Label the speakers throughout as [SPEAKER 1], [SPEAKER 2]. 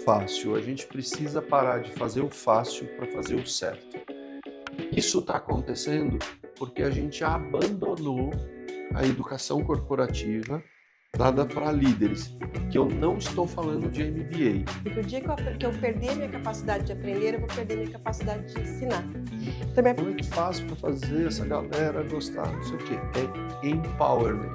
[SPEAKER 1] fácil. A gente precisa parar de fazer o fácil para fazer o certo. Isso está acontecendo porque a gente abandonou a educação corporativa dada para líderes, que eu não estou falando de MBA.
[SPEAKER 2] Porque o dia que eu perder a minha capacidade de aprender, eu vou perder a minha capacidade de ensinar. Também...
[SPEAKER 1] Como é que faz para fazer essa galera gostar? Não sei o quê. É empowerment.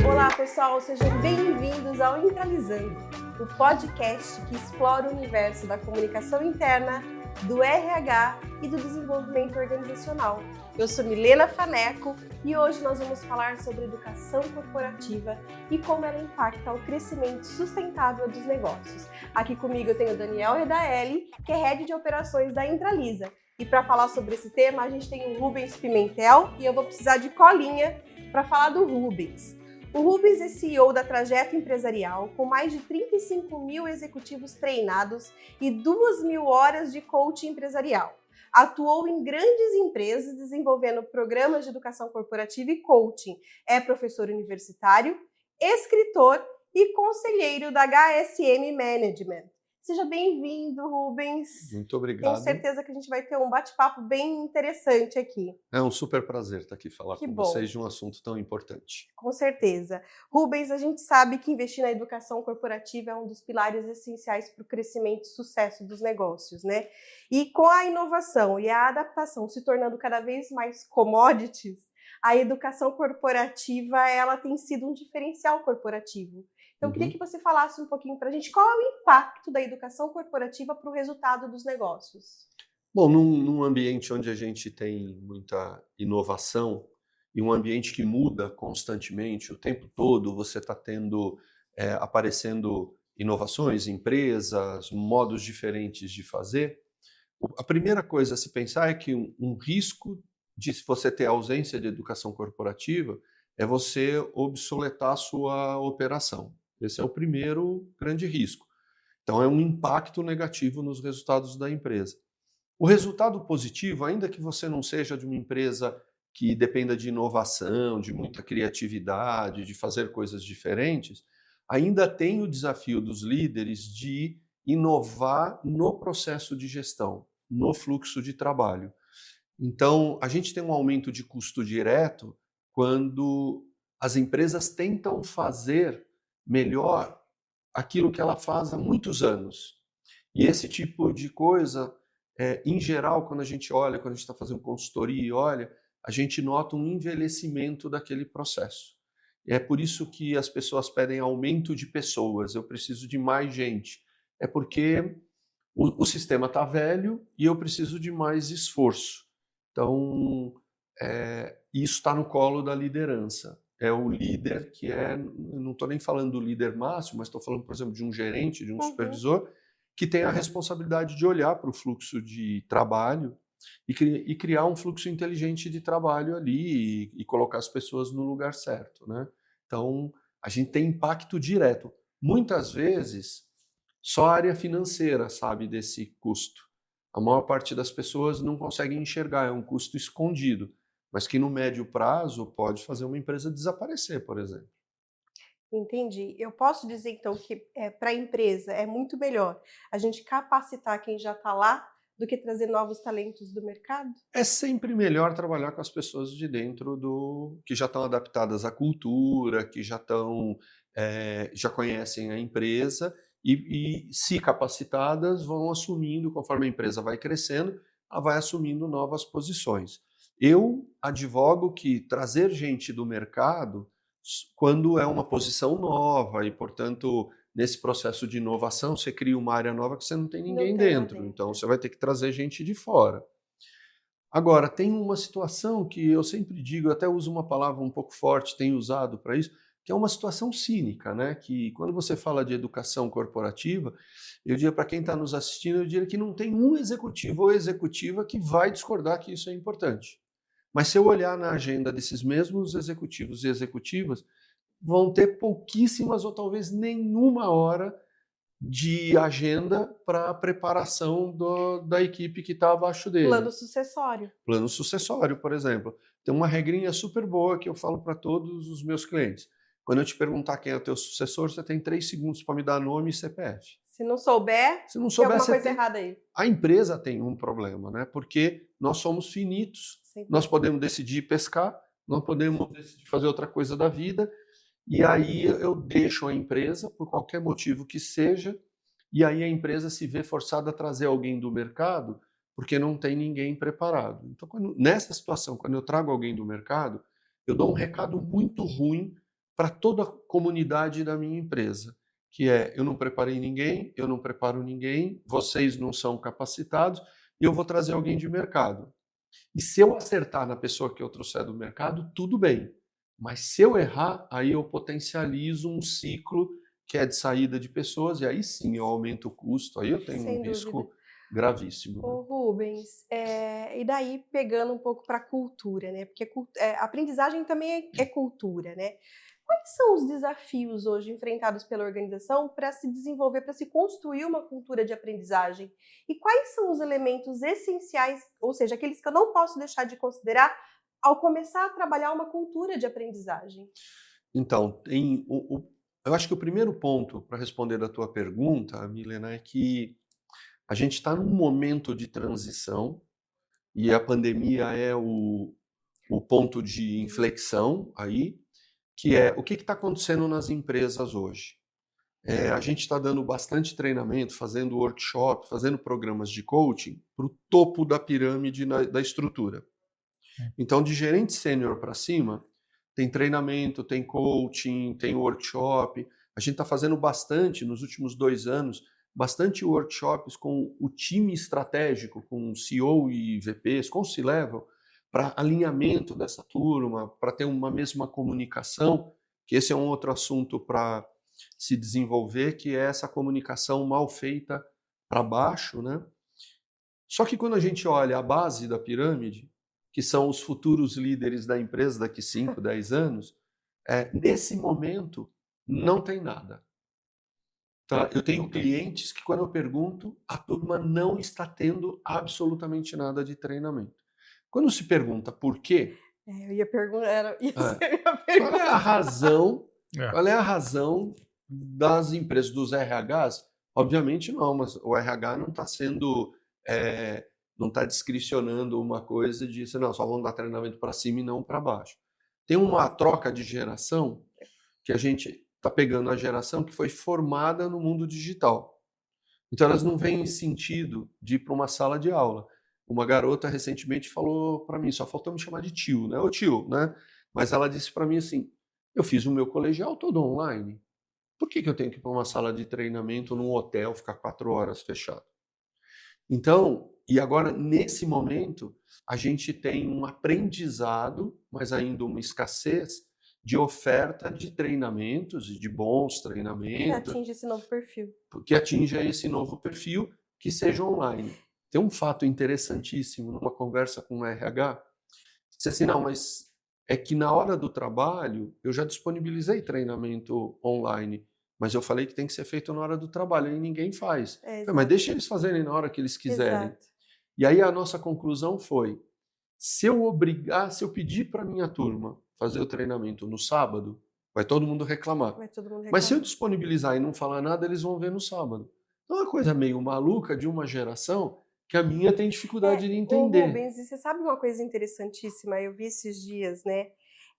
[SPEAKER 2] Olá, pessoal, sejam bem-vindos ao Intralizando, o podcast que explora o universo da comunicação interna, do RH e do desenvolvimento organizacional. Eu sou Milena Faneco e hoje nós vamos falar sobre educação corporativa e como ela impacta o crescimento sustentável dos negócios. Aqui comigo eu tenho o Daniel Redaelli, que é Head de Operações da Intralisa. E para falar sobre esse tema, a gente tem o Rubens Pimentel e eu vou precisar de colinha para falar do Rubens. O Rubens é CEO da Trajeto Empresarial, com mais de 35 mil executivos treinados e 2.000 horas de coaching empresarial. Atuou em grandes empresas desenvolvendo programas de educação corporativa e coaching. É professor universitário, escritor e conselheiro da HSM Management. Seja bem-vindo, Rubens.
[SPEAKER 1] Muito obrigado.
[SPEAKER 2] Tenho certeza que a gente vai ter um bate-papo bem interessante aqui.
[SPEAKER 1] É um super prazer estar aqui falar com vocês de um assunto tão importante.
[SPEAKER 2] Com certeza. Rubens, a gente sabe que investir na educação corporativa é um dos pilares essenciais para o crescimento e sucesso dos negócios, né? E com a inovação e a adaptação se tornando cada vez mais commodities, a educação corporativa ela tem sido um diferencial corporativo. Então, eu queria que você falasse um pouquinho para a gente qual é o impacto da educação corporativa para o resultado dos negócios.
[SPEAKER 1] Bom, num ambiente onde a gente tem muita inovação e um ambiente que muda constantemente, o tempo todo você está tendo, aparecendo inovações, empresas, modos diferentes de fazer, a primeira coisa a se pensar é que um risco de você ter ausência de educação corporativa é você obsoletar a sua operação. Esse é o primeiro grande risco. Então, é um impacto negativo nos resultados da empresa. O resultado positivo, ainda que você não seja de uma empresa que dependa de inovação, de muita criatividade, de fazer coisas diferentes, ainda tem o desafio dos líderes de inovar no processo de gestão, no fluxo de trabalho. Então, a gente tem um aumento de custo direto quando as empresas tentam fazer melhor aquilo que ela faz há muitos anos. E esse tipo de coisa, em geral, quando a gente olha, quando a gente está fazendo consultoria e olha, a gente nota um envelhecimento daquele processo. E é por isso que as pessoas pedem aumento de pessoas, eu preciso de mais gente. É porque o sistema está velho e eu preciso de mais esforço. Então, isso está no colo da liderança. É o líder que não estou nem falando do líder máximo, mas estou falando, por exemplo, de um gerente, de um supervisor, que tem a responsabilidade de olhar para o fluxo de trabalho e criar um fluxo inteligente de trabalho ali e colocar as pessoas no lugar certo, né? Então, a gente tem impacto direto. Muitas vezes, só a área financeira sabe desse custo. A maior parte das pessoas não consegue enxergar, é um custo escondido, mas que no médio prazo pode fazer uma empresa desaparecer, por exemplo.
[SPEAKER 2] Entendi. Eu posso dizer, então, que para a empresa é muito melhor a gente capacitar quem já está lá do que trazer novos talentos do mercado?
[SPEAKER 1] É sempre melhor trabalhar com as pessoas de dentro que já estão adaptadas à cultura, que já conhecem a empresa e se capacitadas, vão assumindo, conforme a empresa vai crescendo, ela vai assumindo novas posições. Eu advogo que trazer gente do mercado, quando é uma posição nova e, portanto, nesse processo de inovação, você cria uma área nova que você não tem ninguém dentro. Então, você vai ter que trazer gente de fora. Agora, tem uma situação que eu sempre digo, eu até uso uma palavra um pouco forte, tenho usado para isso, que é uma situação cínica, né? Que quando você fala de educação corporativa, eu diria para quem está nos assistindo, eu diria que não tem um executivo ou executiva que vai discordar que isso é importante. Mas se eu olhar na agenda desses mesmos executivos e executivas, vão ter pouquíssimas ou talvez nenhuma hora de agenda para a preparação da equipe que está abaixo dele.
[SPEAKER 2] Plano sucessório.
[SPEAKER 1] Plano sucessório, por exemplo. Tem uma regrinha super boa que eu falo para todos os meus clientes. Quando eu te perguntar quem é o teu sucessor, você tem 3 segundos para me dar nome e CPF.
[SPEAKER 2] Se não souber,
[SPEAKER 1] Se não
[SPEAKER 2] tem
[SPEAKER 1] souber,
[SPEAKER 2] alguma coisa errada aí.
[SPEAKER 1] A empresa tem um problema, né? Porque nós somos finitos, nós podemos decidir pescar, nós podemos decidir fazer outra coisa da vida, e aí eu deixo a empresa, por qualquer motivo que seja, e aí a empresa se vê forçada a trazer alguém do mercado, porque não tem ninguém preparado. Então, nessa situação, quando eu trago alguém do mercado, eu dou um recado muito ruim para toda a comunidade da minha empresa, que é: eu não preparei ninguém, eu não preparo ninguém, vocês não são capacitados, e eu vou trazer alguém de mercado. E se eu acertar na pessoa que eu trouxer do mercado, tudo bem. Mas se eu errar, aí eu potencializo um ciclo que é de saída de pessoas, e aí sim eu aumento o custo, aí eu tenho um risco gravíssimo.
[SPEAKER 2] Ô, Rubens, e daí pegando um pouco para a cultura, né? Porque aprendizagem também é cultura, né? Quais são os desafios hoje enfrentados pela organização para se desenvolver, para se construir uma cultura de aprendizagem? E quais são os elementos essenciais, ou seja, aqueles que eu não posso deixar de considerar ao começar a trabalhar uma cultura de aprendizagem?
[SPEAKER 1] Então, eu acho que o primeiro ponto para responder a tua pergunta, Milena, é que a gente está num momento de transição e a pandemia é o ponto de inflexão aí, que é o que está acontecendo nas empresas hoje. A gente está dando bastante treinamento, fazendo workshop, fazendo programas de coaching para o topo da pirâmide da estrutura. Então, de gerente sênior para cima, tem treinamento, tem coaching, tem workshop. A gente está fazendo bastante, nos últimos 2 anos, bastante workshops com o time estratégico, com o CEO e VPs, com o C-Level, para alinhamento dessa turma, para ter uma mesma comunicação, que esse é um outro assunto para se desenvolver, que é essa comunicação mal feita para baixo, né? Só que quando a gente olha a base da pirâmide, que são os futuros líderes da empresa daqui 5, 10 anos, nesse momento não tem nada. Tá? Eu tenho clientes que, quando eu pergunto, a turma não está tendo absolutamente nada de treinamento. Quando se pergunta por quê,
[SPEAKER 2] eu ia perguntar, era isso.
[SPEAKER 1] Qual é a razão? Qual é a razão das empresas, dos RHs? Obviamente não, mas o RH não está sendo, não está discricionando uma coisa de não, só vão dar treinamento para cima e não para baixo. Tem uma troca de geração que a gente está pegando a geração que foi formada no mundo digital. Então elas não veem sentido de ir para uma sala de aula. Uma garota recentemente falou para mim, só faltou me chamar de tio, né? Ô tio, né? Mas ela disse para mim assim: eu fiz o meu colegial todo online. Por que eu tenho que ir para uma sala de treinamento num hotel, ficar 4 horas fechado? Então, e agora nesse momento, a gente tem um aprendizado, mas ainda uma escassez de oferta de treinamentos e de bons treinamentos.
[SPEAKER 2] Que atinge esse novo perfil.
[SPEAKER 1] Que atinja esse novo perfil, que seja online. Tem um fato interessantíssimo numa conversa com o RH, disse assim, não, mas é que na hora do trabalho eu já disponibilizei treinamento online, mas eu falei que tem que ser feito na hora do trabalho e ninguém faz. Mas deixa eles fazerem na hora que eles quiserem. Exato. E aí a nossa conclusão foi, se eu pedir para minha turma fazer o treinamento no sábado, vai todo mundo reclamar. Mas se eu disponibilizar e não falar nada, eles vão ver no sábado. Então é uma coisa meio maluca de uma geração que a minha tem dificuldade de entender.
[SPEAKER 2] Rubens, e você sabe uma coisa interessantíssima? Eu vi esses dias, né?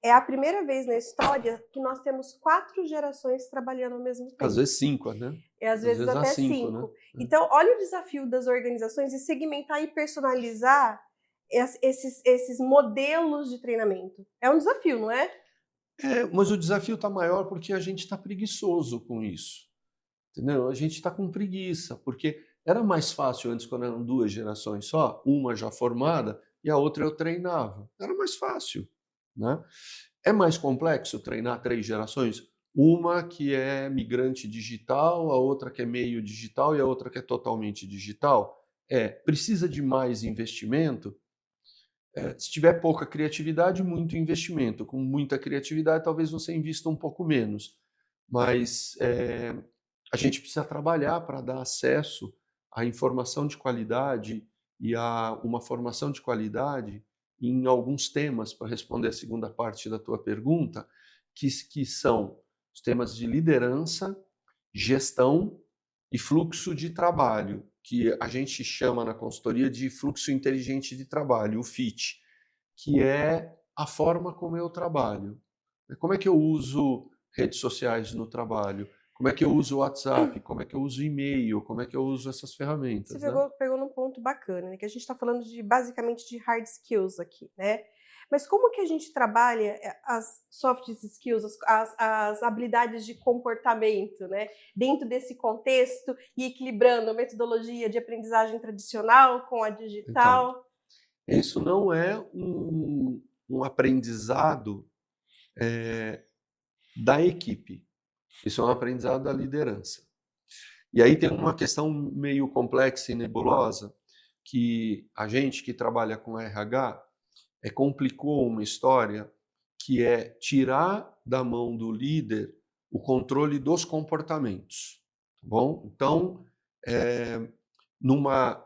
[SPEAKER 2] É a primeira vez na história que nós temos 4 gerações trabalhando ao mesmo tempo.
[SPEAKER 1] Às vezes 5, né?
[SPEAKER 2] Às vezes até 5. Né? Então, olha o desafio das organizações de segmentar e personalizar esses modelos de treinamento. É um desafio, não é?
[SPEAKER 1] Mas o desafio está maior porque a gente está preguiçoso com isso. Entendeu? A gente está com preguiça, porque era mais fácil antes, quando eram 2 gerações só, uma já formada e a outra eu treinava. Era mais fácil. Né? É mais complexo treinar 3 gerações? Uma que é migrante digital, a outra que é meio digital e a outra que é totalmente digital. Precisa de mais investimento? Se tiver pouca criatividade, muito investimento. Com muita criatividade, talvez você invista um pouco menos. Mas a gente precisa trabalhar para dar acesso à informação de qualidade e a uma formação de qualidade em alguns temas, para responder a segunda parte da tua pergunta, que são os temas de liderança, gestão e fluxo de trabalho, que a gente chama na consultoria de fluxo inteligente de trabalho, o FIT, que é a forma como eu trabalho. Como é que eu uso redes sociais no trabalho? Como é que eu uso o WhatsApp? Como é que eu uso e-mail? Como é que eu uso essas ferramentas?
[SPEAKER 2] Você pegou num ponto bacana, né? Que a gente está falando basicamente de hard skills aqui, né? Mas como que a gente trabalha as soft skills, as habilidades de comportamento, né? Dentro desse contexto e equilibrando a metodologia de aprendizagem tradicional com a digital?
[SPEAKER 1] Então, isso não é um aprendizado da equipe. Isso é um aprendizado da liderança. E aí tem uma questão meio complexa e nebulosa, que a gente que trabalha com RH complicou uma história que é tirar da mão do líder o controle dos comportamentos. Tá bom? Então,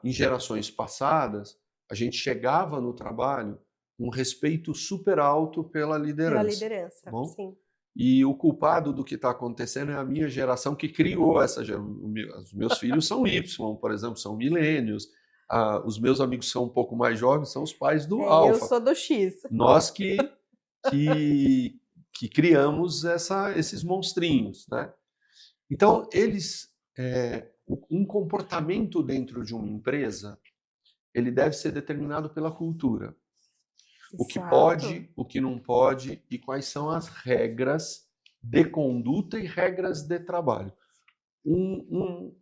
[SPEAKER 1] em gerações passadas, a gente chegava no trabalho com um respeito super alto pela liderança.
[SPEAKER 2] Pela liderança,
[SPEAKER 1] tá bom?
[SPEAKER 2] Sim.
[SPEAKER 1] E o culpado do que está acontecendo é a minha geração que criou essa geração. Os meus filhos são Y, por exemplo, são milênios. Os meus amigos que são um pouco mais jovens são os pais do Alfa.
[SPEAKER 2] Eu sou do X.
[SPEAKER 1] Nós que criamos esses monstrinhos, né? Então, um comportamento dentro de uma empresa, ele deve ser determinado pela cultura. O que pode, o que não pode e quais são as regras de conduta e regras de trabalho.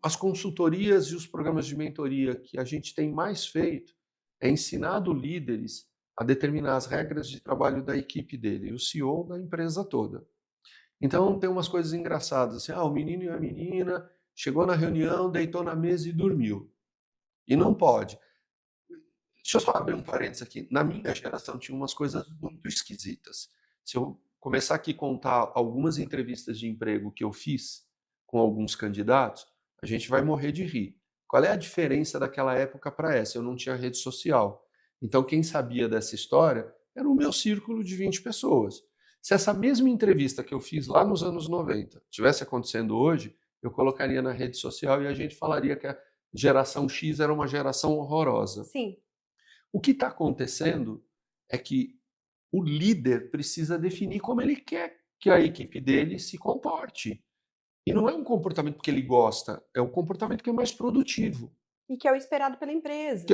[SPEAKER 1] As consultorias e os programas de mentoria que a gente tem mais feito é ensinado líderes a determinar as regras de trabalho da equipe dele, o CEO da empresa toda. Então tem umas coisas engraçadas, assim, o menino e a menina chegou na reunião, deitou na mesa e dormiu. E não pode. Deixa eu só abrir um parênteses aqui. Na minha geração tinha umas coisas muito esquisitas. Se eu começar aqui a contar algumas entrevistas de emprego que eu fiz com alguns candidatos, a gente vai morrer de rir. Qual é a diferença daquela época para essa? Eu não tinha rede social. Então, quem sabia dessa história era o meu círculo de 20 pessoas. Se essa mesma entrevista que eu fiz lá nos anos 90 tivesse acontecendo hoje, eu colocaria na rede social e a gente falaria que a geração X era uma geração horrorosa.
[SPEAKER 2] Sim.
[SPEAKER 1] O que está acontecendo é que o líder precisa definir como ele quer que a equipe dele se comporte. E não é um comportamento que ele gosta, é um comportamento que é mais produtivo.
[SPEAKER 2] E que é o esperado pela empresa.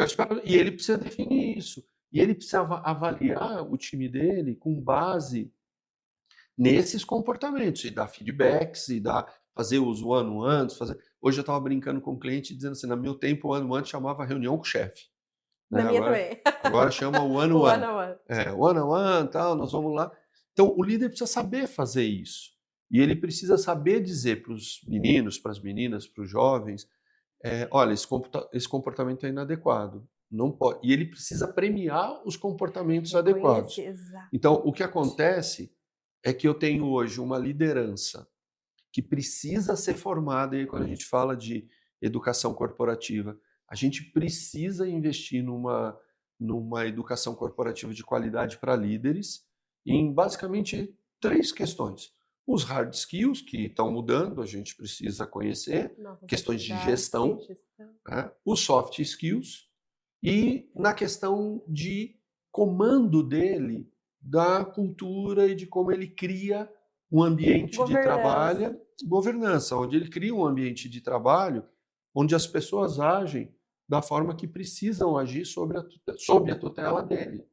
[SPEAKER 1] E ele precisa definir isso. E ele precisa avaliar o time dele com base nesses comportamentos, e dar feedbacks, e fazer os one-on-ones. Hoje eu estava brincando com um cliente dizendo assim, no meu tempo o one-on-one chamava reunião com o chefe.
[SPEAKER 2] Na minha também.
[SPEAKER 1] Agora chama one-on-one. One-on-one, tal, nós vamos lá. Então, o líder precisa saber fazer isso. E ele precisa saber dizer para os meninos, para as meninas, para os jovens, olha, esse comportamento é inadequado. Não pode. E ele precisa premiar os comportamentos adequados.
[SPEAKER 2] Exato.
[SPEAKER 1] Então, o que acontece é que eu tenho hoje uma liderança que precisa ser formada, e quando a gente fala de educação corporativa, a gente precisa investir numa educação corporativa de qualidade para líderes em basicamente 3 questões. Os hard skills, que estão mudando, a gente precisa conhecer, questões de gestão, né? Os soft skills e na questão de comando dele, da cultura e de como ele cria um ambiente de trabalho, governança, onde ele cria um ambiente de trabalho onde as pessoas agem da forma que precisam agir sob a tutela dele.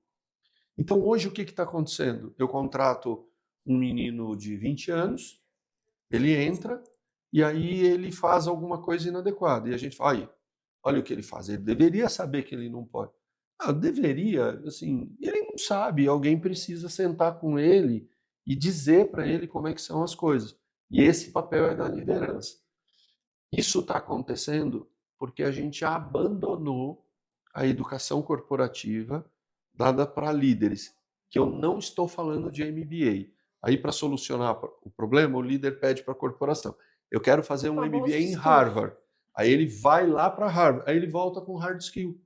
[SPEAKER 1] Então, hoje, o que está acontecendo? Eu contrato um menino de 20 anos, ele entra e aí ele faz alguma coisa inadequada. E a gente fala, olha o que ele faz, ele deveria saber que ele não pode. Deveria, assim, ele não sabe, alguém precisa sentar com ele e dizer para ele como é que são as coisas. E esse papel é da liderança. Isso está acontecendo porque a gente abandonou a educação corporativa dada para líderes, que eu não estou falando de MBA. Aí, para solucionar o problema, o líder pede para a corporação. eu quero fazer um
[SPEAKER 2] Uma bolsa
[SPEAKER 1] MBA
[SPEAKER 2] de
[SPEAKER 1] em
[SPEAKER 2] estudo.
[SPEAKER 1] Harvard. Aí ele vai lá para Harvard, aí ele volta com hard skill.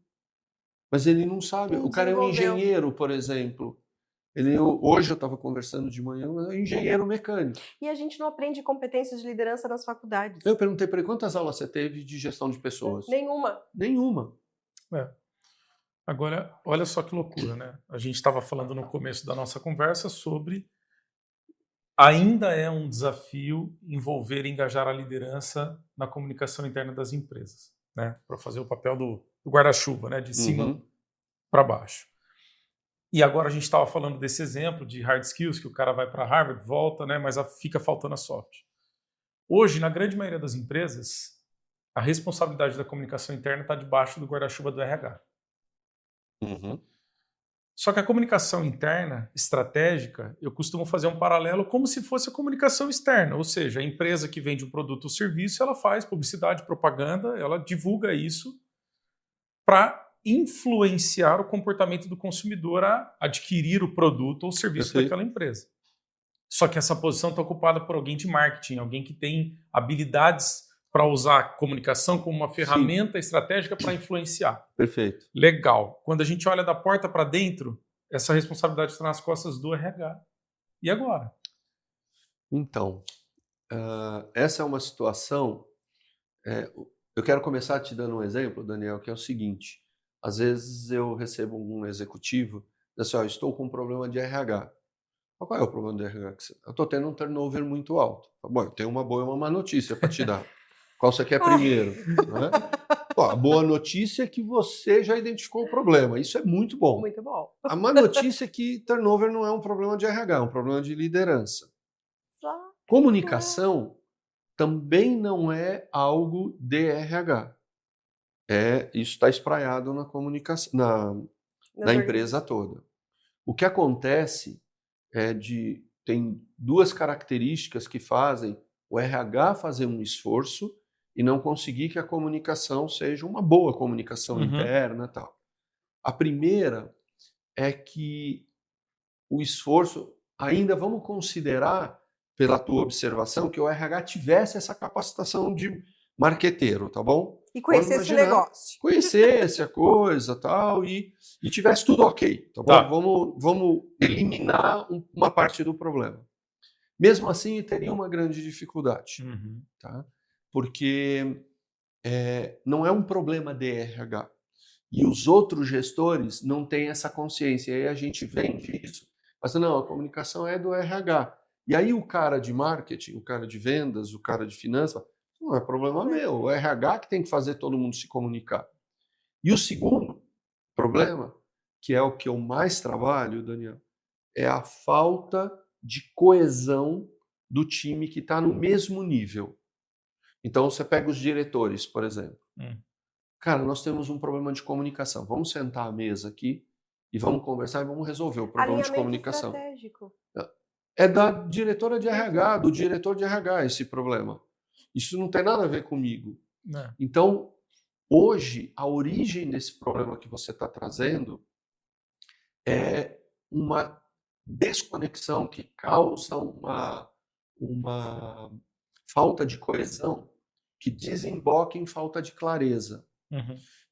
[SPEAKER 1] Mas ele não sabe.
[SPEAKER 2] Não
[SPEAKER 1] O cara é um
[SPEAKER 2] desenvolveu.
[SPEAKER 1] engenheiro, por exemplo. Hoje eu estava conversando de manhã, mas é um engenheiro mecânico.
[SPEAKER 2] E a gente não aprende competências de liderança nas faculdades.
[SPEAKER 1] Eu perguntei para ele quantas aulas você teve de gestão de pessoas.
[SPEAKER 2] Nenhuma.
[SPEAKER 1] Nenhuma.
[SPEAKER 3] Agora, olha só que loucura, né? A gente estava falando no começo da nossa conversa sobre ainda é um desafio envolver e engajar a liderança na comunicação interna das empresas, né? Para fazer o papel do guarda-chuva, né? De cima para baixo. E agora a gente estava falando desse exemplo de hard skills, que o cara vai para Harvard, volta, né? Mas fica faltando a soft. Hoje, na grande maioria das empresas, a responsabilidade da comunicação interna está debaixo do guarda-chuva do RH. Só que a comunicação interna, estratégica, eu costumo fazer um paralelo como se fosse a comunicação externa, ou seja, a empresa que vende um produto ou serviço, ela faz publicidade, propaganda, ela divulga isso para influenciar o comportamento do consumidor a adquirir o produto ou serviço daquela empresa. Só que essa posição está ocupada por alguém de marketing, alguém que tem habilidades para usar a comunicação como uma ferramenta estratégica para influenciar.
[SPEAKER 1] Perfeito.
[SPEAKER 3] Legal. Quando a gente olha da porta para dentro, essa responsabilidade está nas costas do RH. E agora?
[SPEAKER 1] Então, essa é uma situação... eu quero começar te dando um exemplo, Daniel, que é o seguinte. Às vezes eu recebo um executivo, diz assim, estou com um problema de RH. Qual é o problema de RH? Eu estou tendo um turnover muito alto. Bom, eu tenho uma boa e uma má notícia para te dar. Qual você quer primeiro? Né? Bom, a boa notícia é que você já identificou o problema. Isso é muito bom.
[SPEAKER 2] Muito bom.
[SPEAKER 1] A má notícia é que turnover não é um problema de RH, é um problema de liderança. Comunicação também não é algo de RH. Isso está espraiado na comunicação, na empresa toda. O que acontece tem duas características que fazem o RH fazer um esforço e não conseguir que a comunicação seja uma boa comunicação interna e tal. A primeira é que o esforço, ainda vamos considerar, pela tua observação, que o RH tivesse essa capacitação de marqueteiro, tá bom?
[SPEAKER 2] E conhecesse o negócio.
[SPEAKER 1] Conhecesse a coisa tal, e tivesse tudo ok, tá bom?
[SPEAKER 3] Tá.
[SPEAKER 1] Vamos eliminar uma parte do problema. Mesmo assim, teria uma grande dificuldade, tá? Porque não é um problema de RH. E os outros gestores não têm essa consciência. E aí a gente vende isso. Mas não, a comunicação é do RH. E aí o cara de marketing, o cara de vendas, o cara de finanças, não é problema meu. O RH que tem que fazer todo mundo se comunicar. E o segundo problema, que é o que eu mais trabalho, Daniel, é a falta de coesão do time que está no mesmo nível. Então, você pega os diretores, por exemplo. Cara, nós temos um problema de comunicação. Vamos sentar à mesa aqui e vamos conversar e vamos resolver o problema de comunicação.
[SPEAKER 2] Estratégico.
[SPEAKER 1] É da diretora de RH, do diretor de RH esse problema. Isso não tem nada a ver comigo. Então, hoje, a origem desse problema que você está trazendo é uma desconexão que causa uma falta de coesão que desemboca em falta de clareza.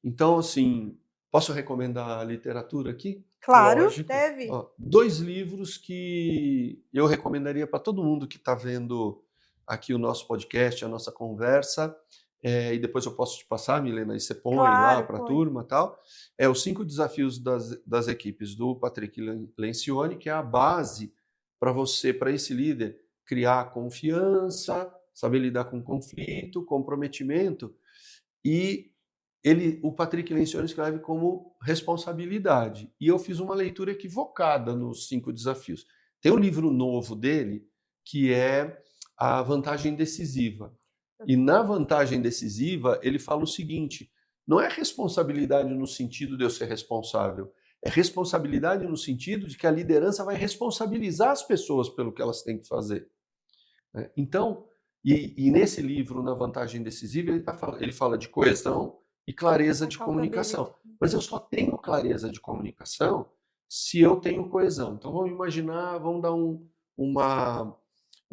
[SPEAKER 1] Então, assim, posso recomendar a literatura aqui?
[SPEAKER 2] Claro,
[SPEAKER 3] Lógico.
[SPEAKER 2] deve.
[SPEAKER 1] 2 livros que eu recomendaria para todo mundo que está vendo aqui o nosso podcast, a nossa conversa, e depois eu posso te passar, Milena, e você põe lá para a turma e tal. Os 5 desafios das equipes, do Patrick Lencioni, que é a base para você, para esse líder, criar confiança, saber lidar com conflito, comprometimento. E o Patrick Lencioni escreve como responsabilidade. E eu fiz uma leitura equivocada nos 5 desafios. Tem um livro novo dele, que é A Vantagem Decisiva. E na vantagem decisiva, ele fala o seguinte: não é responsabilidade no sentido de eu ser responsável, é responsabilidade no sentido de que a liderança vai responsabilizar as pessoas pelo que elas têm que fazer. Então, e nesse livro, Na Vantagem Decisiva, ele fala de coesão e clareza de comunicação. Mas eu só tenho clareza de comunicação se eu tenho coesão. Então, vamos imaginar, vamos dar um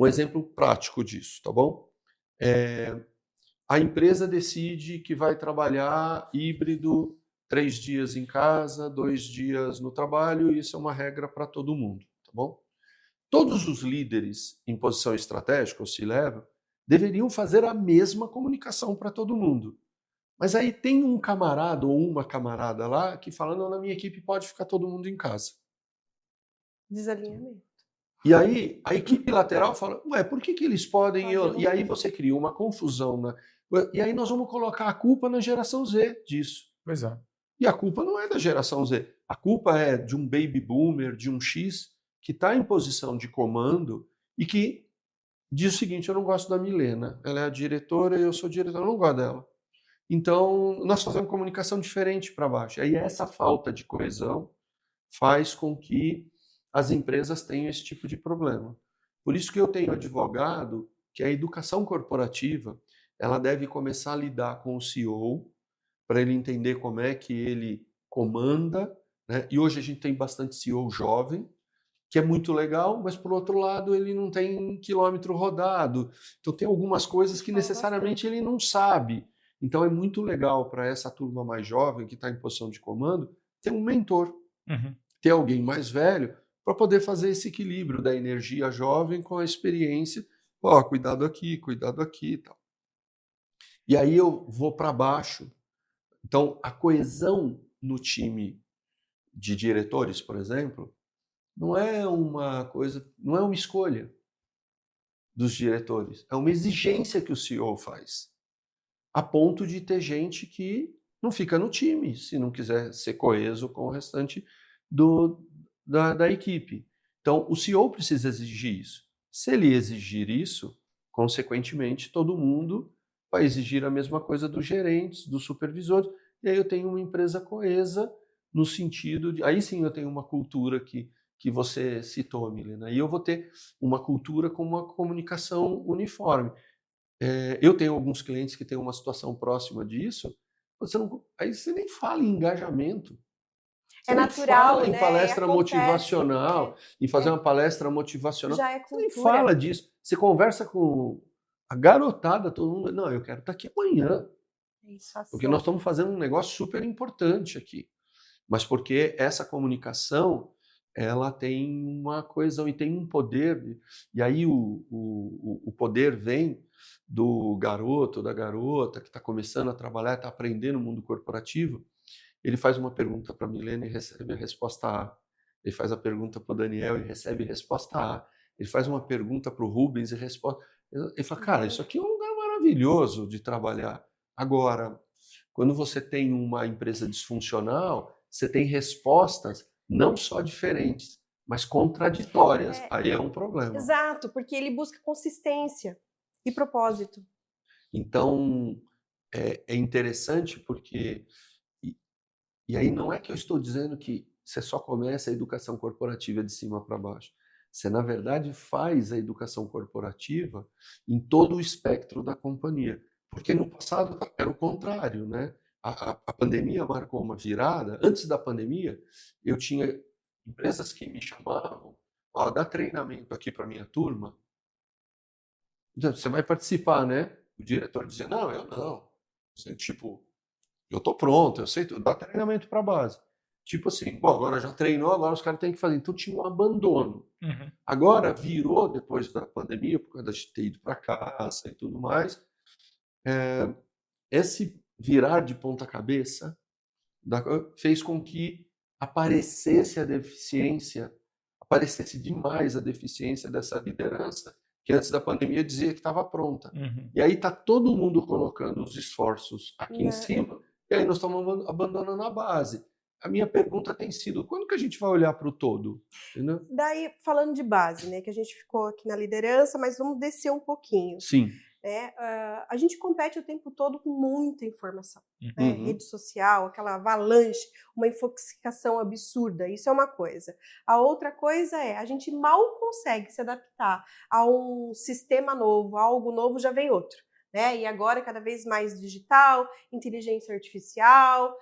[SPEAKER 1] exemplo prático disso, tá bom? A empresa decide que vai trabalhar híbrido, 3 dias em casa, 2 dias no trabalho, e isso é uma regra para todo mundo, tá bom? Todos os líderes em posição estratégica, ou C-level, deveriam fazer a mesma comunicação para todo mundo. Mas aí tem um camarada ou uma camarada lá que fala, não, na minha equipe pode ficar todo mundo em casa.
[SPEAKER 2] Desalinhamento.
[SPEAKER 1] E aí a equipe lateral fala, ué, por que eles podem? E aí você cria uma confusão, né? E aí nós vamos colocar a culpa na geração Z disso.
[SPEAKER 3] Pois é.
[SPEAKER 1] E a culpa não é da geração Z. A culpa é de um baby boomer, de um X, que está em posição de comando e que diz o seguinte, eu não gosto da Milena, ela é a diretora e eu sou diretor, eu não gosto dela. Então, nós fazemos comunicação diferente para baixo. Aí essa falta de coesão faz com que as empresas tenham esse tipo de problema. Por isso que eu tenho advogado que a educação corporativa ela deve começar a lidar com o CEO para ele entender como é que ele comanda, né? E hoje a gente tem bastante CEO jovem, que é muito legal, mas por outro lado ele não tem quilômetro rodado. Então tem algumas coisas que necessariamente ele não sabe. Então é muito legal para essa turma mais jovem que está em posição de comando ter um mentor, ter alguém mais velho para poder fazer esse equilíbrio da energia jovem com a experiência. Ó, cuidado aqui e tal. E aí eu vou para baixo. Então a coesão no time de diretores, por exemplo, não é uma coisa, não é uma escolha dos diretores, é uma exigência que o CEO faz. A ponto de ter gente que não fica no time, se não quiser ser coeso com o restante da equipe. Então, o CEO precisa exigir isso. Se ele exigir isso, consequentemente, todo mundo vai exigir a mesma coisa dos gerentes, dos supervisores, e aí eu tenho uma empresa coesa no sentido de... Aí sim eu tenho uma cultura que você citou, Milena, e eu vou ter uma cultura com uma comunicação uniforme. Eu tenho alguns clientes que têm uma situação próxima disso, aí você nem fala em engajamento. Você
[SPEAKER 2] natural,
[SPEAKER 1] fala em
[SPEAKER 2] né?
[SPEAKER 1] palestra motivacional, em fazer uma palestra motivacional.
[SPEAKER 2] Já é cultura.
[SPEAKER 1] Você nem fala disso. Você conversa com a garotada, todo mundo, não, eu quero estar aqui amanhã.
[SPEAKER 2] Isso, assim.
[SPEAKER 1] Porque nós estamos fazendo um negócio super importante aqui. Mas porque essa comunicação ela tem uma coesão e tem um poder, e aí o poder vem do garoto, da garota que está começando a trabalhar, está aprendendo o mundo corporativo. Ele faz uma pergunta para a Milena e recebe a resposta A. Ele faz a pergunta para o Daniel e recebe a resposta A. Ele faz uma pergunta para o Rubens e resposta... Ele fala, cara, isso aqui é um lugar maravilhoso de trabalhar. Agora, quando você tem uma empresa disfuncional, você tem respostas não só diferentes, mas contraditórias. Aí é um problema.
[SPEAKER 2] Exato, porque ele busca consistência e propósito.
[SPEAKER 1] Então, é interessante porque... E aí não é que eu estou dizendo que você só começa a educação corporativa de cima para baixo. Você, na verdade, faz a educação corporativa em todo o espectro da companhia. Porque no passado era o contrário, né? A pandemia marcou uma virada. Antes da pandemia, eu tinha empresas que me chamavam, ó, dá treinamento aqui para minha turma. Você vai participar, né? O diretor dizia, não, eu não. Você, tipo, eu tô pronto, eu sei tudo, dá treinamento para a base. Tipo assim, bom, agora já treinou, agora os caras têm que fazer. Então tinha um abandono. Agora virou, depois da pandemia, por causa de ter ido para casa e tudo mais, esse virar de ponta cabeça fez com que aparecesse demais a deficiência dessa liderança, que antes da pandemia dizia que estava pronta. E aí está todo mundo colocando os esforços aqui em cima, e aí nós estamos abandonando a base. A minha pergunta tem sido, quando que a gente vai olhar para o todo? Entendeu?
[SPEAKER 2] Daí, falando de base, né, que a gente ficou aqui na liderança, mas vamos descer um pouquinho.
[SPEAKER 1] Sim.
[SPEAKER 2] A gente compete o tempo todo com muita informação. Né? Rede social, aquela avalanche, uma infoxicação absurda, isso é uma coisa. A outra coisa é, a gente mal consegue se adaptar a um sistema novo, a algo novo, já vem outro. né? E agora cada vez mais digital, inteligência artificial,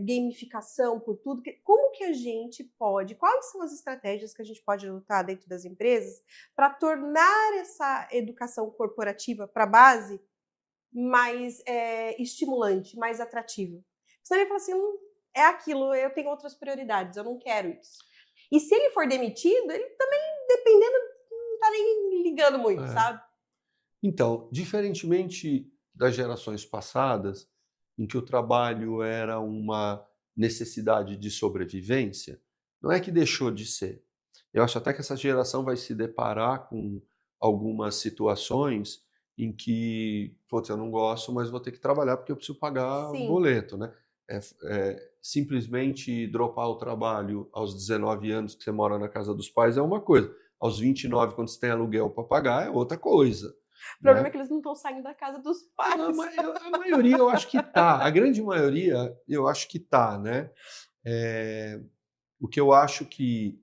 [SPEAKER 2] gamificação por tudo. Como que a gente pode, quais são as estratégias que a gente pode adotar dentro das empresas para tornar essa educação corporativa para a base mais estimulante, mais atrativa? Senão ele fala assim, é aquilo, eu tenho outras prioridades, eu não quero isso. E se ele for demitido, ele também, dependendo, não tá nem ligando muito, sabe?
[SPEAKER 1] Então, diferentemente das gerações passadas, em que o trabalho era uma necessidade de sobrevivência, não é que deixou de ser. Eu acho até que essa geração vai se deparar com algumas situações em que, putz, eu não gosto, mas vou ter que trabalhar porque eu preciso pagar o boleto, né? Simplesmente dropar o trabalho aos 19 anos que você mora na casa dos pais é uma coisa. Aos 29, quando você tem aluguel para pagar, é outra coisa.
[SPEAKER 2] O problema é que eles não estão saindo da casa dos pais.
[SPEAKER 1] A maioria eu acho que tá. A grande maioria eu acho que tá, né? O que eu acho que...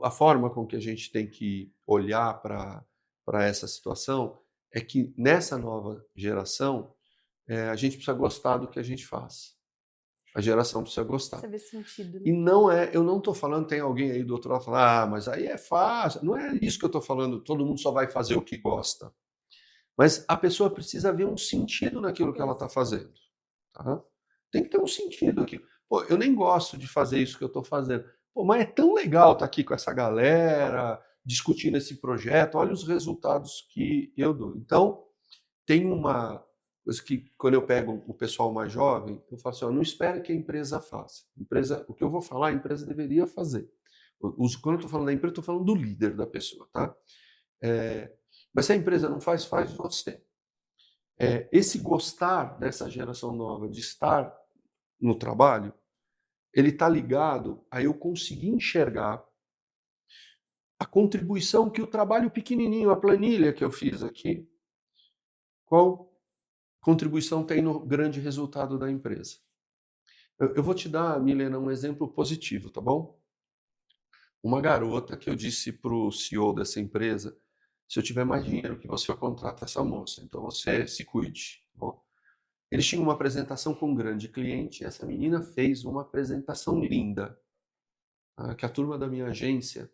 [SPEAKER 1] a forma com que a gente tem que olhar para essa situação é que nessa nova geração a gente precisa gostar do que a gente faz. A geração precisa gostar.
[SPEAKER 2] Precisa ver sentido, né?
[SPEAKER 1] E não eu não estou falando, tem alguém aí do outro lado falando, mas aí é fácil. Não é isso que eu estou falando, todo mundo só vai fazer o que gosta. Mas a pessoa precisa ver um sentido naquilo que ela está fazendo. Tá? Tem que ter um sentido aqui. Pô, eu nem gosto de fazer isso que eu estou fazendo. Pô, mas é tão legal estar aqui com essa galera, discutindo esse projeto, olha os resultados que eu dou. Então, tem uma coisa que, quando eu pego o pessoal mais jovem, eu falo assim, não espere que a empresa faça. O que eu vou falar, a empresa deveria fazer. Quando eu estou falando da empresa, eu estou falando do líder da pessoa. Tá? Mas se a empresa não faz, faz você. Esse gostar dessa geração nova de estar no trabalho, ele está ligado a eu conseguir enxergar a contribuição que o trabalho pequenininho, a planilha que eu fiz aqui, qual contribuição tem no grande resultado da empresa. Eu vou te dar, Milena, um exemplo positivo, tá bom? Uma garota que eu disse para o CEO dessa empresa, se eu tiver mais dinheiro que você, eu contrato essa moça, então você se cuide. Tá bom? Eles tinham uma apresentação com um grande cliente, e essa menina fez uma apresentação linda, que a turma da minha agência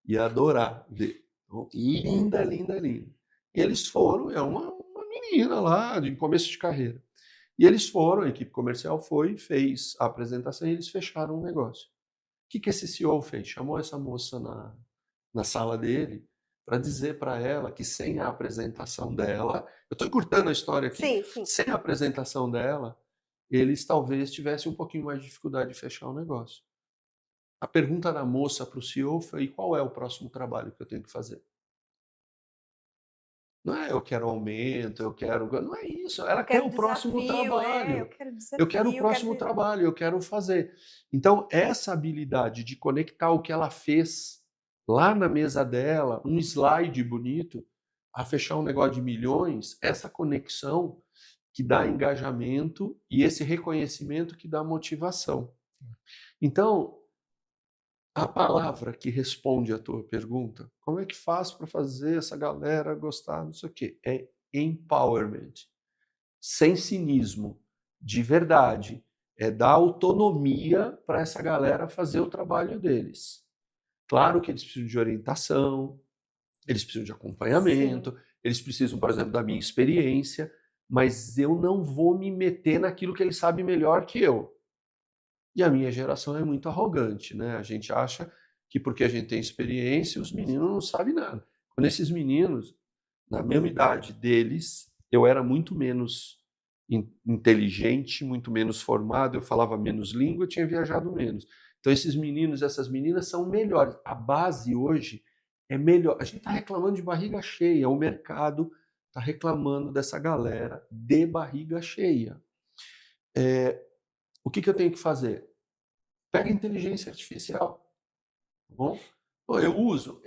[SPEAKER 1] ia adorar ver. Linda, linda, linda. E eles foram, é uma menina lá, de começo de carreira. E eles foram, a equipe comercial foi, fez a apresentação e eles fecharam o negócio. O que esse CEO fez? Chamou essa moça na sala dele para dizer para ela que sem a apresentação dela, eu estou encurtando a história aqui,
[SPEAKER 2] sim.
[SPEAKER 1] Sem a apresentação dela, eles talvez tivessem um pouquinho mais de dificuldade de fechar o negócio. A pergunta da moça para o CEO foi, qual é o próximo trabalho que eu tenho que fazer? Não é eu quero aumento, eu quero... Não é isso, ela quer o próximo trabalho. Eu quero o próximo trabalho, eu quero fazer. Então, essa habilidade de conectar o que ela fez lá na mesa dela, um slide bonito, a fechar um negócio de milhões, essa conexão que dá engajamento e esse reconhecimento que dá motivação. Então, a palavra que responde à tua pergunta, como é que faz para fazer essa galera gostar, não sei o quê, é empowerment. Sem cinismo, de verdade. É dar autonomia para essa galera fazer o trabalho deles. Claro que eles precisam de orientação, eles precisam de acompanhamento, sim, eles precisam, por exemplo, da minha experiência, mas eu não vou me meter naquilo que eles sabem melhor que eu. E a minha geração é muito arrogante, né? A gente acha que porque a gente tem experiência, os meninos não sabem nada. Quando esses meninos, na mesma idade deles, eu era muito menos inteligente, muito menos formado, eu falava menos língua, eu tinha viajado menos. Então esses meninos, essas meninas são melhores. A base hoje é melhor. A gente está reclamando de barriga cheia, o mercado está reclamando dessa galera de barriga cheia. O que eu tenho que fazer? Pega a inteligência artificial. Tá bom? Pô, eu uso.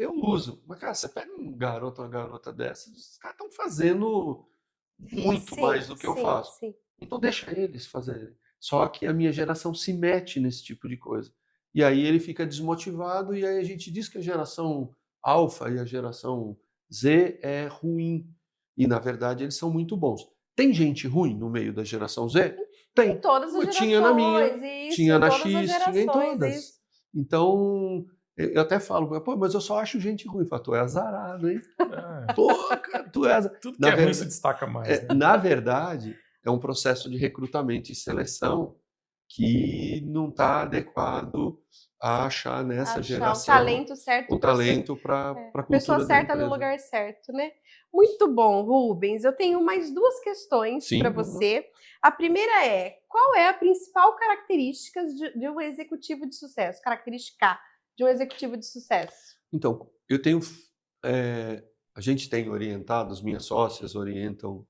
[SPEAKER 1] Mas, cara, você pega um garoto, uma garota dessas, os caras estão fazendo muito mais do que eu faço. Sim. Então deixa eles fazerem. Só que a minha geração se mete nesse tipo de coisa. E aí ele fica desmotivado e aí a gente diz que a geração alfa e a geração Z é ruim. E, na verdade, eles são muito bons. Tem gente ruim no meio da geração Z? Tem.
[SPEAKER 2] Em todas as gerações.
[SPEAKER 1] Tinha na minha,
[SPEAKER 2] isso,
[SPEAKER 1] tinha na
[SPEAKER 2] todas as
[SPEAKER 1] X, tinha em
[SPEAKER 2] gerações,
[SPEAKER 1] todas.
[SPEAKER 2] isso.
[SPEAKER 1] Então, eu até falo, pô, mas eu só acho gente ruim. Eu falo, tu é azarado, hein? Pô, cara, tu é azarado.
[SPEAKER 3] Tudo que é ruim se destaca mais. Né?
[SPEAKER 1] Na verdade, é um processo de recrutamento e seleção que não está adequado a achar nessa geração
[SPEAKER 2] o talento certo,
[SPEAKER 1] para a cultura
[SPEAKER 2] pessoa certa no lugar certo, né? Muito bom, Rubens. Eu tenho mais 2 questões para você. A primeira é: qual é a principal característica de um executivo de sucesso? Característica de um executivo de sucesso.
[SPEAKER 1] Então, eu tenho, a gente tem orientado, as minhas sócias orientam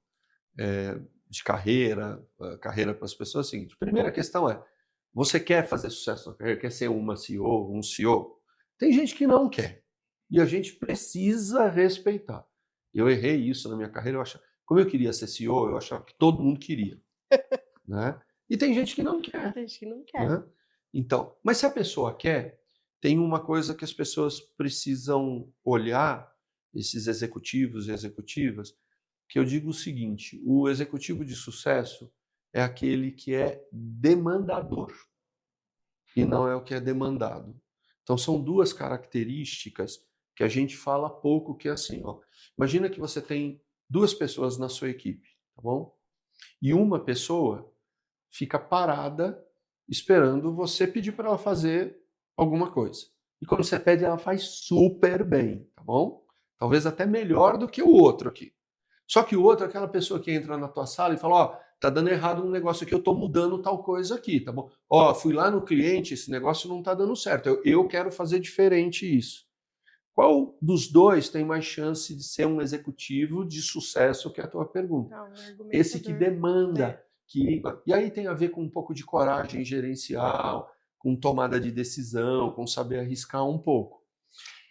[SPEAKER 1] de carreira para as pessoas. É o seguinte: a primeira questão é: você quer fazer sucesso na carreira? Quer ser uma CEO, um CEO? Tem gente que não quer. E a gente precisa respeitar. Eu errei isso na minha carreira. Como eu queria ser CEO, eu achava que todo mundo queria. Né? E tem gente que não quer.
[SPEAKER 2] Tem gente que não quer.
[SPEAKER 1] Né? Então, mas se a pessoa quer, tem uma coisa que as pessoas precisam olhar, esses executivos e executivas, que eu digo o seguinte: o executivo de sucesso é aquele que é demandador e não é o que é demandado. Então são 2 características que a gente fala pouco, que é assim, ó. Imagina que você tem 2 pessoas na sua equipe, tá bom? E uma pessoa fica parada esperando você pedir para ela fazer alguma coisa. E quando você pede, ela faz super bem, tá bom? Talvez até melhor do que o outro aqui. Só que o outro é aquela pessoa que entra na tua sala e fala, ó, tá dando errado um negócio aqui, eu tô mudando tal coisa aqui, tá bom? Ó, fui lá no cliente, esse negócio não tá dando certo, eu quero fazer diferente isso. Qual dos 2 tem mais chance de ser um executivo de sucesso, que é a tua pergunta? Esse que demanda. E aí tem a ver com um pouco de coragem gerencial, com tomada de decisão, com saber arriscar um pouco.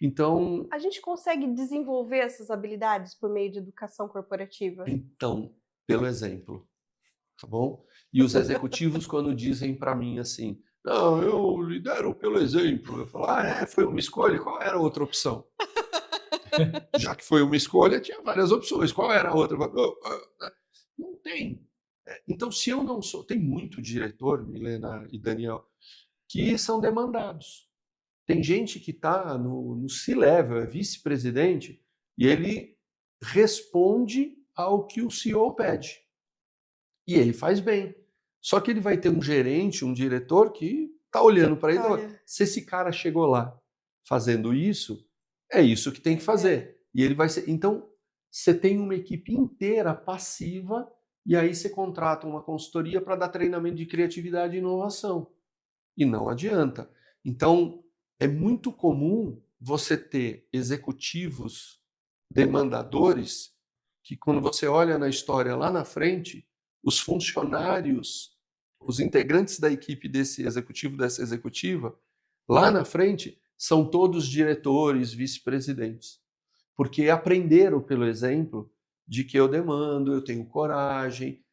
[SPEAKER 1] Então,
[SPEAKER 2] a gente consegue desenvolver essas habilidades por meio de educação corporativa?
[SPEAKER 1] Então, pelo exemplo, tá bom? E os executivos, quando dizem para mim assim, não, eu lidero pelo exemplo, eu falo, foi uma escolha, qual era a outra opção? Já que foi uma escolha, tinha várias opções, qual era a outra? Não tem. Então, se eu não sou... Tem muito diretor, Milena e Daniel, que são demandados. Tem gente que está no C-level, é vice-presidente, e ele responde ao que o CEO pede. E ele faz bem. Só que ele vai ter um gerente, um diretor que está olhando para ele. Olha, se esse cara chegou lá fazendo isso, é isso que tem que fazer. E ele vai ser... Então, você tem uma equipe inteira passiva e aí você contrata uma consultoria para dar treinamento de criatividade e inovação. E não adianta. Então, é muito comum você ter executivos demandadores que, quando você olha na história lá na frente, os funcionários, os integrantes da equipe desse executivo, dessa executiva, lá na frente, são todos diretores, vice-presidentes. Porque aprenderam pelo exemplo de que eu demando, eu tenho coragem,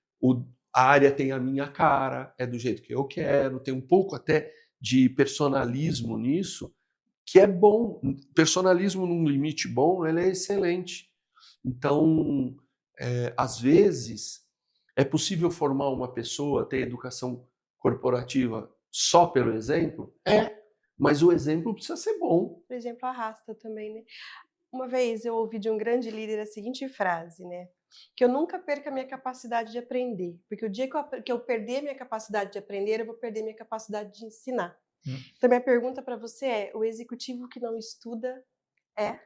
[SPEAKER 1] a área tem a minha cara, é do jeito que eu quero, tem um pouco até de personalismo nisso, que é bom. Personalismo num limite bom, ele é excelente. Então, às vezes, é possível formar uma pessoa, ter educação corporativa só pelo exemplo? Mas o exemplo precisa ser bom.
[SPEAKER 2] O exemplo arrasta também, né? Uma vez eu ouvi de um grande líder a seguinte frase, né? Que eu nunca perca a minha capacidade de aprender. Porque o dia que eu perder a minha capacidade de aprender, eu vou perder a minha capacidade de ensinar. Então, minha pergunta para você é: o executivo que não estuda é?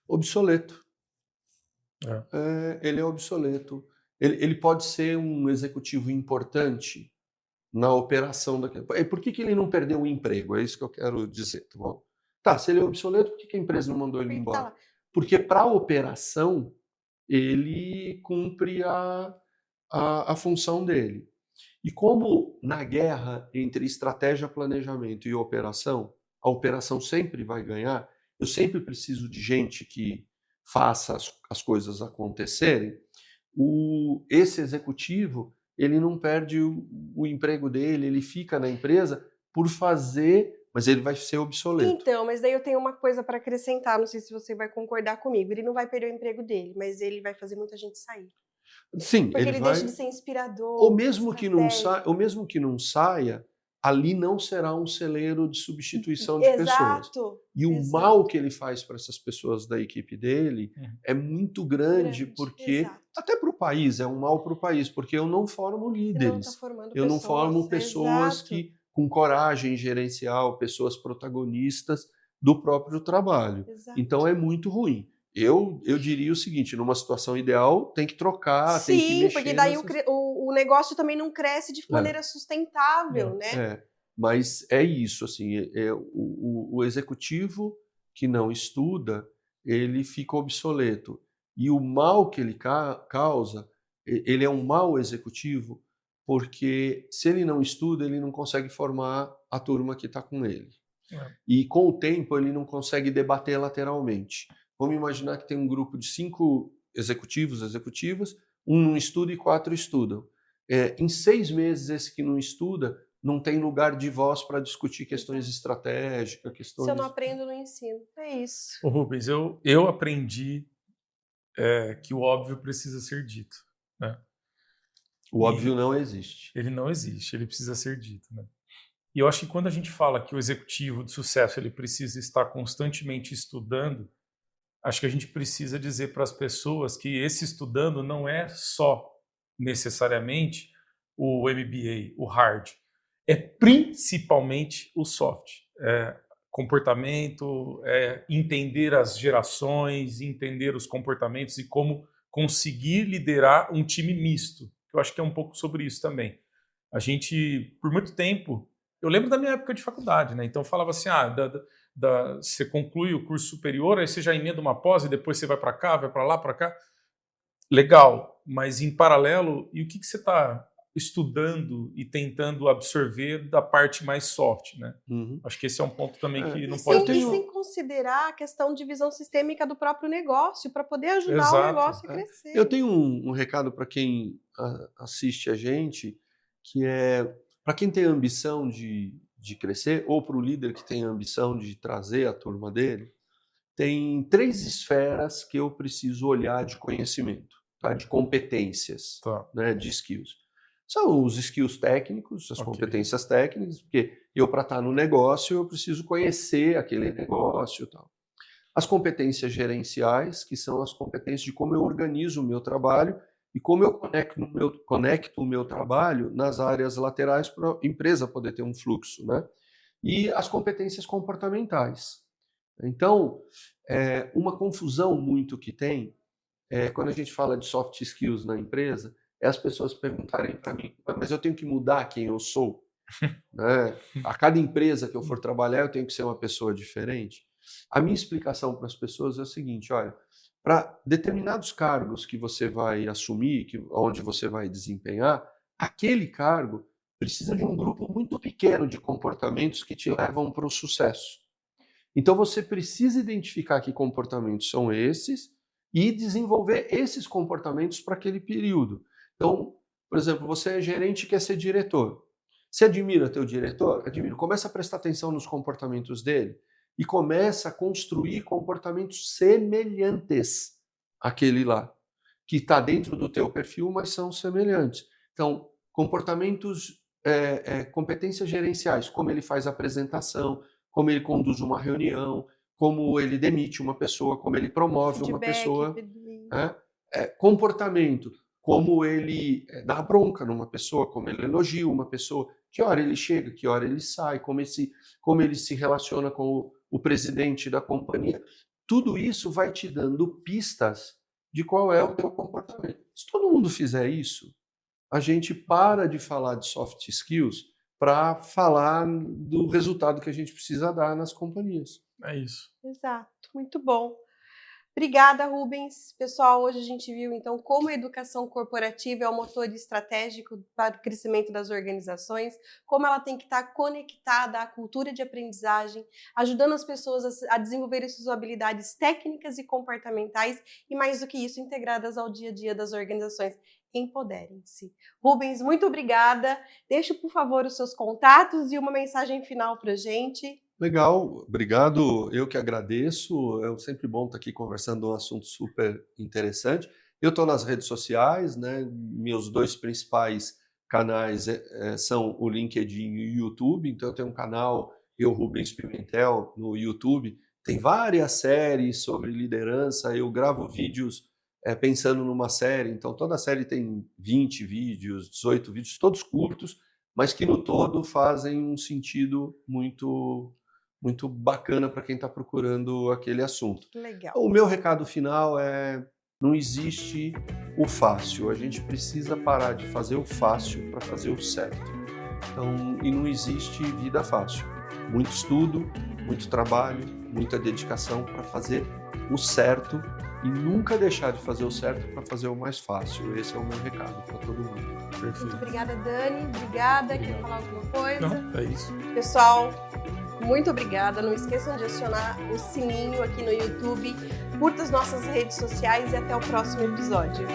[SPEAKER 1] Obsoleto. Ele é obsoleto. Ele pode ser um executivo importante na operação daquele. Por que ele não perdeu o emprego? É isso que eu quero dizer, tá bom? Tá, se ele é obsoleto, por que a empresa não mandou ele embora? Porque para a operação, ele cumpre a função dele. E como na guerra entre estratégia, planejamento e operação, a operação sempre vai ganhar, eu sempre preciso de gente que faça as coisas acontecerem, esse executivo, ele não perde o emprego dele, ele fica na empresa por fazer mas ele vai ser obsoleto.
[SPEAKER 2] Então, mas daí eu tenho uma coisa para acrescentar, não sei se você vai concordar comigo. Ele não vai perder o emprego dele, mas ele vai fazer muita gente sair.
[SPEAKER 1] Sim,
[SPEAKER 2] Porque ele
[SPEAKER 1] vai...
[SPEAKER 2] deixa de ser inspirador,
[SPEAKER 1] ou mesmo que não saia, ali não será um celeiro de substituição de pessoas. E o mal que ele faz para essas pessoas da equipe dele é muito grande, porque até para o país, é um mal para o país, porque eu não formo líderes. Eu não formo pessoas que com coragem gerencial, pessoas protagonistas do próprio trabalho. Então é muito ruim. Eu diria o seguinte, numa situação ideal, tem que trocar, tem que mexer.
[SPEAKER 2] Sim, porque daí o negócio também não cresce de maneira sustentável, né?
[SPEAKER 1] Mas é isso, assim, o executivo que não estuda, ele fica obsoleto. E o mal que ele causa, ele é um mau executivo, porque se ele não estuda, ele não consegue formar a turma que está com ele. E com o tempo, ele não consegue debater lateralmente. Vamos imaginar que tem um grupo de 5 executivos, executivas, um não estuda e 4 estudam. Em 6 meses, esse que não estuda não tem lugar de voz para discutir questões estratégicas.
[SPEAKER 2] Se eu não aprendo, não ensino. É isso.
[SPEAKER 3] Ô Rubens, eu aprendi que o óbvio precisa ser dito. Né?
[SPEAKER 1] O óbvio não existe.
[SPEAKER 3] Ele não existe, ele precisa ser dito. Né? E eu acho que quando a gente fala que o executivo de sucesso ele precisa estar constantemente estudando, acho que a gente precisa dizer para as pessoas que esse estudando não é só necessariamente o MBA, o hard, é principalmente o soft. Comportamento, entender as gerações, entender os comportamentos e como conseguir liderar um time misto. Eu acho que é um pouco sobre isso também. A gente, por muito tempo, eu lembro da minha época de faculdade, né? Então eu falava assim, você conclui o curso superior, aí você já emenda uma pós e depois você vai para cá, vai para lá, para cá. Legal, mas em paralelo, e o que você está estudando e tentando absorver da parte mais soft, né? Acho que esse é um ponto também que não pode ter.
[SPEAKER 2] Sem considerar a questão de visão sistêmica do próprio negócio, para poder ajudar o negócio a crescer.
[SPEAKER 1] Eu tenho um recado para quem assiste a gente, que é para quem tem ambição de crescer, ou para o líder que tem a ambição de trazer a turma dele, tem 3 esferas que eu preciso olhar de conhecimento, tá? De competências, né? De skills. São os skills técnicos, as competências técnicas, porque eu, para estar no negócio, eu preciso conhecer aquele negócio e tal. As competências gerenciais, que são as competências de como eu organizo o meu trabalho e como eu conecto o meu trabalho nas áreas laterais para a empresa poder ter um fluxo, né? E as competências comportamentais. Então, uma confusão muito que tem, quando a gente fala de soft skills na empresa, é as pessoas perguntarem para mim, mas eu tenho que mudar quem eu sou? Né? A cada empresa que eu for trabalhar, eu tenho que ser uma pessoa diferente? A minha explicação para as pessoas é o seguinte, olha, para determinados cargos que você vai assumir, onde você vai desempenhar, aquele cargo precisa de um grupo muito pequeno de comportamentos que te levam para o sucesso. Então você precisa identificar que comportamentos são esses e desenvolver esses comportamentos para aquele período. Então, por exemplo, você é gerente e quer ser diretor. Você admira teu diretor? Admiro. Começa a prestar atenção nos comportamentos dele e começa a construir comportamentos semelhantes àquele lá, que está dentro do teu perfil, mas são semelhantes. Então, comportamentos, competências gerenciais, como ele faz a apresentação, como ele conduz uma reunião, como ele demite uma pessoa, como ele promove uma pessoa. Comportamento, como ele dá bronca numa pessoa, como ele elogia uma pessoa, que hora ele chega, que hora ele sai, como ele se relaciona com o presidente da companhia. Tudo isso vai te dando pistas de qual é o teu comportamento. Se todo mundo fizer isso, a gente para de falar de soft skills para falar do resultado que a gente precisa dar nas companhias.
[SPEAKER 3] É isso.
[SPEAKER 2] Exato, muito bom. Obrigada, Rubens. Pessoal, hoje a gente viu, então, como a educação corporativa é o motor estratégico para o crescimento das organizações, como ela tem que estar conectada à cultura de aprendizagem, ajudando as pessoas a desenvolverem suas habilidades técnicas e comportamentais e, mais do que isso, integradas ao dia a dia das organizações. empoderem-se. Rubens, muito obrigada. Deixe, por favor, os seus contatos e uma mensagem final para a gente.
[SPEAKER 1] Legal, obrigado. Eu que agradeço. É sempre bom estar aqui conversando um assunto super interessante. Eu estou nas redes sociais, né? Meus 2 principais canais são o LinkedIn e o YouTube. Então, eu tenho um canal, Rubens Pimentel, no YouTube. Tem várias séries sobre liderança. Eu gravo vídeos pensando numa série. Então, toda série tem 20 vídeos, 18 vídeos, todos curtos, mas que no todo fazem um sentido muito bacana para quem está procurando aquele assunto.
[SPEAKER 2] Legal.
[SPEAKER 1] O meu recado final é: não existe o fácil, a gente precisa parar de fazer o fácil para fazer o certo. Então, e não existe vida fácil. Muito estudo, muito trabalho, muita dedicação para fazer o certo e nunca deixar de fazer o certo para fazer o mais fácil. Esse é o meu recado para todo mundo.
[SPEAKER 3] Perfeito.
[SPEAKER 2] Muito obrigada, Dani. Obrigada. Quer falar alguma coisa?
[SPEAKER 3] Não, é isso.
[SPEAKER 2] Pessoal, muito obrigada. Não esqueçam de acionar o sininho aqui no YouTube. Curta as nossas redes sociais e até o próximo episódio.